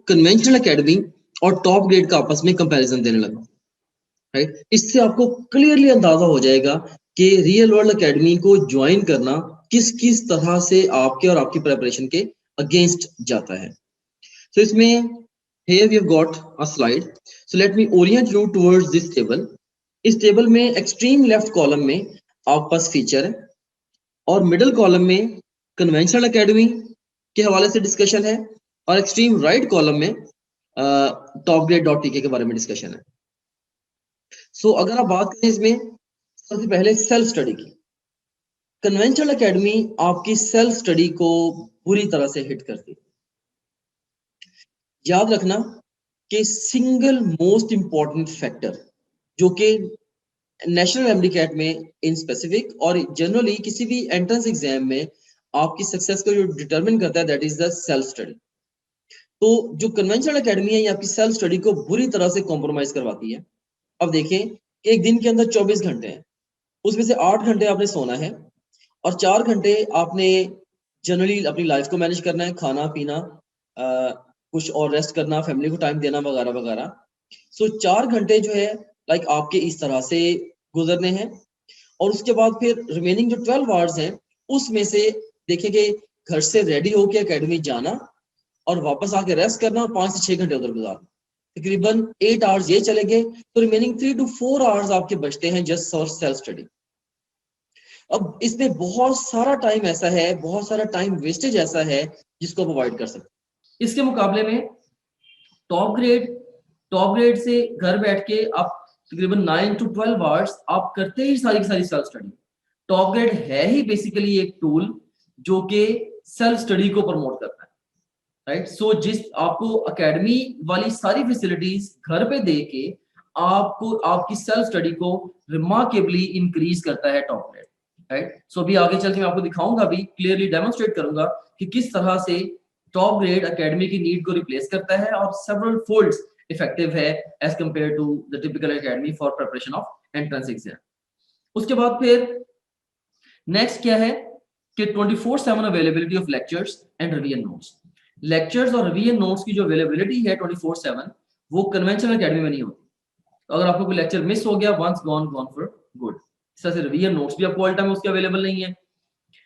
Conventional academy और top grade का आपस में कंपैरिजन देने लगा, राइट। इससे आपको क्लियरली अंदाजा हो जाएगा कि रियल वर्ल्ड एकेडमी को ज्वाइन करना किस किस तरह से आपके और आपकी प्रिपरेशन के अगेंस्ट जाता है। तो इसमें here we have got a slide, so let me orient you towards this table। इस टेबल में एक्सट्रीम लेफ्ट कॉलम में आपके पास फीचर है और मिडिल कॉलम में कन्वेंशनल एकेडमी के हवाले से डिस्कशन है और एक्सट्रीम राइट कॉलम में टॉप ग्रेड डॉट टीके के बारे में डिस्कशन है। सो अगर आप बात करें इसमें सबसे पहले सेल्फ स्टडी की, कन्वेंशनल एकेडमी आपकी सेल्फ स्टडी को बुरी तरह से हिट करती है। याद रखना कि सिंगल मोस्ट इंपॉर्टेंट फैक्टर जो कि नेशनल एमडीकैट में इन स्पेसिफिक और जनरली किसी भी एंट्रेंस एग्जाम में आपकी सक्सेस को जो डिटरमिन करता है that is the self study. तो जो कन्वेंशनल एकेडमी है ये आपकी सेल्फ स्टडी को बुरी तरह से कॉम्प्रोमाइज करवाती है। अब देखें, एक दिन के अंदर 24 घंटे हैं, उसमें से 8 घंटे आपने सोना है और 4 घंटे आपने जनरली अपनी लाइफ को मैनेज करना है, खाना पीना, कुछ और रेस्ट करना, फैमिली को टाइम देना वगैरह वगैरह। सो 4 घंटे जो है लाइक आपके इस तरह से गुजरने हैं और उसके बाद फिर रिमेनिंग जो 12 आवर्स हैं उसमें से देखेंगे घर से रेडी होके एकेडमी जाना और वापस आके रेस्ट करना और 5 से 6 घंटे उधर गुजारना, तकरीबन 8 आवर्स ये चले गए। तो रिमेनिंग 3 to 4 आवर्स आपके बचते हैं जस्ट फॉर सेल्फ स्टडी। अब इसमें बहुत सारा टाइम ऐसा है, बहुत सारा टाइम वेस्टेज ऐसा है जिसको आप अवॉइड कर सकते हैं। इसके मुकाबले में टॉप ग्रेड से घर बैठ के आप तकरीबन 9 to 12 आवर्स आप करते ही सारी की सारी सेल्फ स्टडी। टॉप ग्रेड है ही बेसिकली एक टूल जो कि सेल्फ स्टडी को प्रमोट करता है, राइट। सो जिस आपको एकेडमी वाली सारी फैसिलिटीज घर पे दे के आपको आपकी सेल्फ स्टडी को रिमार्केबली इंक्रीज करता है टॉप ग्रेड, राइट। सो अभी आगे चल के मैं आपको दिखाऊंगा, अभी क्लियरली डेमोन्स्ट्रेट करूंगा कि किस तरह से टॉप ग्रेड एकेडमी की नीड को रिप्लेस करता है और सेवरल फोल्ड्स इफेक्टिव है as compare to the typical academy for preparation of entrance exam. उसके बाद फिर नेक्स्ट क्या है कि 24/7 availability of lectures and revision notes. Lectures और रिवीजन नोट्स की जो अवेलेबिलिटी है 24/7 वो कन्वेंशनल एकेडमी में नहीं होती। तो अगर आपको कोई लेक्चर मिस हो गया, वंस गॉन फॉर गुड। इस तरह से रिवीजन नोट्स भी आपको ऑल टाइम उसके अवेलेबल नहीं है।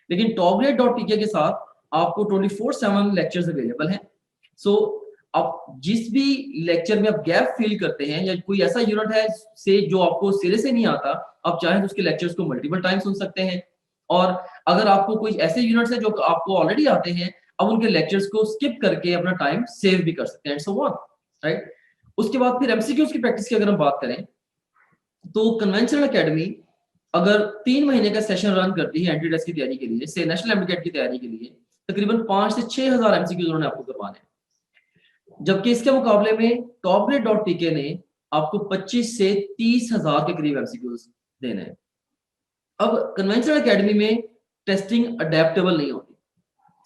लेकिन topgrade.tk के साथ आपको 24/7 लेक्चर्स अवेलेबल हैं। सो आप जिस भी लेक्चर में आप गैप फील करते हैं या कोई ऐसा यूनिट है से जो आपको सिरे से नहीं आता, आप चाहें तो उसके लेक्चर्स को मल्टीपल टाइम सुन सकते हैं। और अगर आपको कोई ऐसे यूनिट्स हैं जो आपको ऑलरेडी आते हैं, अब उनके लेक्चर्स को स्किप करके अपना टाइम सेव भी कर सकते हैं, सो ऑन, राइट। उसके बाद फिर एमसीक्यूज की प्रैक्टिस की अगर हम बात करें तो कन्वेंशनल एकेडमी अगर 3 महीने का सेशन रन करती है एंट्री टेस्ट की तैयारी के लिए, से नेशनल एमडीकैट की तैयारी के लिए, तकरीबन 5 से 6 हजार एमसीक्यूज उन्होंने आपको करवाने हैं। जबकि इसके मुकाबले में topgrade.tk ने आपको 25 से 30 हजार के करीब एमसीक्यूज देने हैं। अब कन्वेंशनल एकेडमी में टेस्टिंग अडेप्टेबल नहीं होती।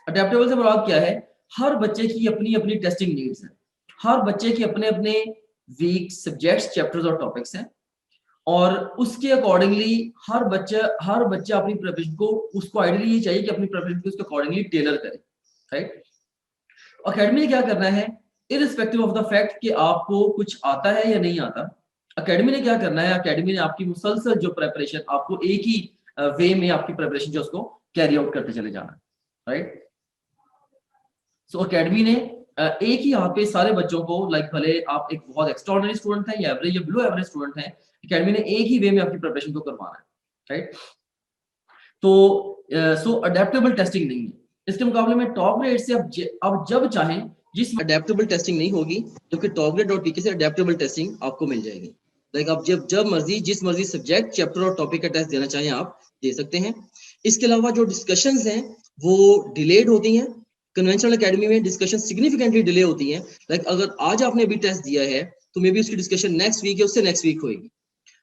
अडेप्टेबल से मुराद क्या है? हर बच्चे की अपनी अपनी टेस्टिंग नीड्स हैं, हर बच्चे के अपने अपने वीक सब्जेक्ट्स, चैप्टर्स और टॉपिक्स हैं और उसके अकॉर्डिंगली हर बच्चा अपनी प्रिपरेशन को, उसको आइडियली ये चाहिए कि अपनी प्रिपरेशन को उसके अकॉर्डिंगली टेलर करे, राइट। एकेडमी ने क्या करना है, इररिस्पेक्टिव ऑफ द फैक्ट कि आपको कुछ आता है या नहीं आता, एकेडमी ने क्या करना है, एकेडमी ने आपकी मुसलसल जो प्रिपरेशन, आपको एक ही वे में आपकी प्रिपरेशन जो उसको कैरी आउट करते चले जाना, राइट। सो एकेडमी ने एक ही हाथ पे सारे बच्चों को, लाइक भले आप एक बहुत एक्स्ट्राऑर्डिनरी स्टूडेंट हैं या एवरेज या बिलो एवरेज स्टूडेंट हैं, एकेडमी ने एक ही वे में आपकी प्रिपरेशन को करवाना है, राइट। तो सो अडेप्टेबल टेस्टिंग नहीं है। इसके मुकाबले में टॉप ग्रेड से अब जब चाहें जिस अडेप्टेबल टेस्टिंग नहीं होगी, क्योंकि topgrade.tk से अडेप्टेबल टेस्टिंग आपको मिल जाएगी। लाइक आप जब मर्जी जिस मर्जी सब्जेक्ट, चैप्टर और टॉपिक का टेस्ट देना चाहें आप दे सकते हैं। इसके अलावा जो डिस्कशंस हैं वो डिलेड होती हैं। कन्वेंशनल एकेडमी में डिस्कशन सिग्निफिकेंटली डिले होती हैं। लाइक अगर आज आपने अभी टेस्ट दिया है तो मे बी उसकी डिस्कशन नेक्स्ट वीक या उससे नेक्स्ट वीक होगी,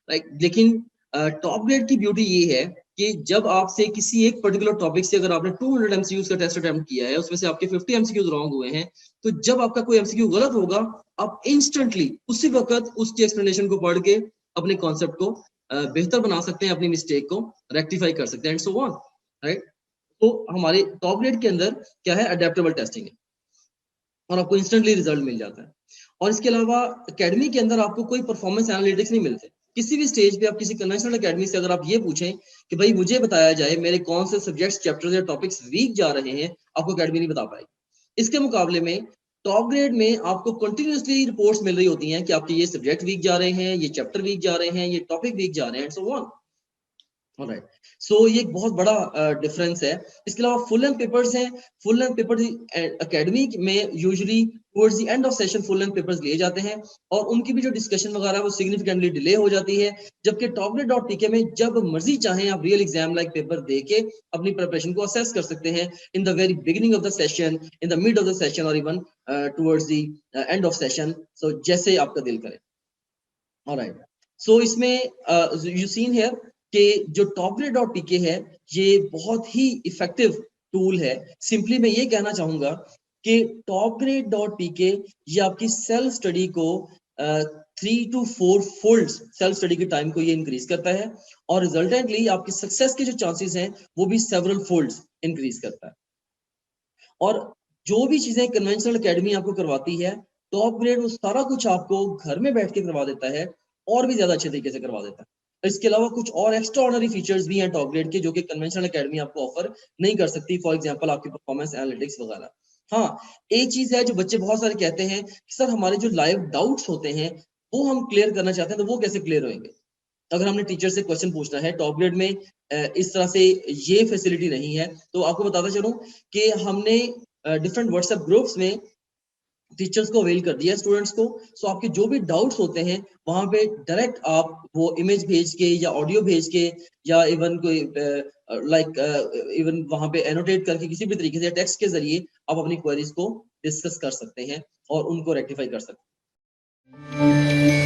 राइट। लेकिन टॉप ग्रेड की ब्यूटी ये है कि जब आपसे किसी एक पर्टिकुलर टॉपिक से अगर आपने 200 एमसीक्यूज का टेस्ट अटेम्प्ट किया है, उसमें से आपके 50 एमसीक्यूज रॉन्ग हुए हैं, तो जब आपका कोई एमसीक्यू गलत होगा, आप इंस्टेंटली उसी वक्त उसकी एक्सप्लेनेशन को पढ़ के अपने कॉन्सेप्ट को बेहतर बना सकते हैं, अपनी मिस्टेक को रेक्टिफाई कर सकते हैं एंड सो ऑन, राइट। तो हमारे टॉप ग्रेड के अंदर क्या है, अडेप्टेबल टेस्टिंग है। और आपको इंस्टेंटली रिजल्ट मिल जाता है। और इसके अलावा एकेडमी के अंदर आपको कोई परफॉर्मेंस एनालिटिक्स नहीं मिलते। किसी भी स्टेज पे आप किसी कन्वेंशनल एकेडमी से अगर आप ये पूछें कि भाई मुझे बताया जाए मेरे कौन से सब्जेक्ट्स, चैप्टर्स या टॉपिक्स वीक जा रहे हैं, आपको एकेडमी नहीं बता पाएगी। इसके मुकाबले में टॉप ग्रेड में आपको कंटिन्यूअसली रिपोर्ट्स मिल रही होती हैं कि आपके ये सब्जेक्ट वीक जा रहे हैं, ये चैप्टर वीक जा रहे हैं, ये टॉपिक वीक जा रहे हैं, एंड सो ऑन। ऑलराइट, सो ये एक बहुत बड़ा डिफरेंस है। इसके अलावा फुल लेंथ पेपर्स हैं। फुल लेंथ पेपर एकेडमी में usually towards the end of session full length papers लिए जाते हैं और उनकी भी जो डिस्कशन वगैरह है वो सिग्निफिकेंटली डिले हो जाती है। जबकि टॉपग्रेड.pk में जब मर्जी चाहें आप रियल एग्जाम लाइक पेपर देके अपनी प्रिपरेशन को असेस कर सकते हैं in the very beginning of the session, in the mid of the session और even towards the end of session, so जैसे आपका दिल करे। ऑलराइट, सो इसमें यू सीन हियर कि जो टॉपग्रेड.pk है ये बहुत ही इफेक्टिव टूल है। सिंपली मैं ये कहना चाहूंगा कि टॉपग्रेड.pk ये आपकी सेल्फ स्टडी को 3 to 4 फोल्ड सेल्फ स्टडी के टाइम को ये इंक्रीज करता है और रिजल्टेंटली आपकी सक्सेस के जो चांसेस हैं वो भी सेवरल फोल्ड्स इंक्रीज करता है। और जो भी चीजें कन्वेंशनल एकेडमी आपको करवाती है, टॉप ग्रेड वो सारा कुछ आपको घर में बैठ के करवा देता है और भी ज्यादा अच्छे तरीके से करवा देता है। इसके अलावा कुछ और एक्स्ट्रा ऑर्डिनरी फीचर्स भी हैं टॉप ग्रेड के जो कि कन्वेंशनल एकेडमी आपको ऑफर नहीं कर सकती। फॉर एग्जांपल आपकी परफॉर्मेंस एनालिटिक्स वगैरह। हाँ, एक चीज है जो बच्चे बहुत सारे कहते हैं कि सर हमारे जो लाइव डाउट्स होते हैं वो हम क्लियर करना चाहते हैं, तो वो कैसे क्लियर होंगे? अगर हमने टीचर से क्वेश्चन पूछना है टॉप ग्रेड में इस तरह से ये फैसिलिटी नहीं है। तो आपको बताता चलूं कि हमने डिफरेंट व्हाट्सएप ग्रुप्स में टीचर्स को अवेल कर दिया स्टूडेंट्स को। सो आपके जो भी डाउट्स होते हैं वहां पे डायरेक्ट आप वो इमेज भेज के या ऑडियो भेज के या इवन कोई इवन वहां पे एनोटेट करके किसी भी तरीके से टेक्स्ट के जरिए आप अपनी क्वेरीज को डिस्कस कर सकते हैं और उनको रेक्टिफाई कर सकते हैं।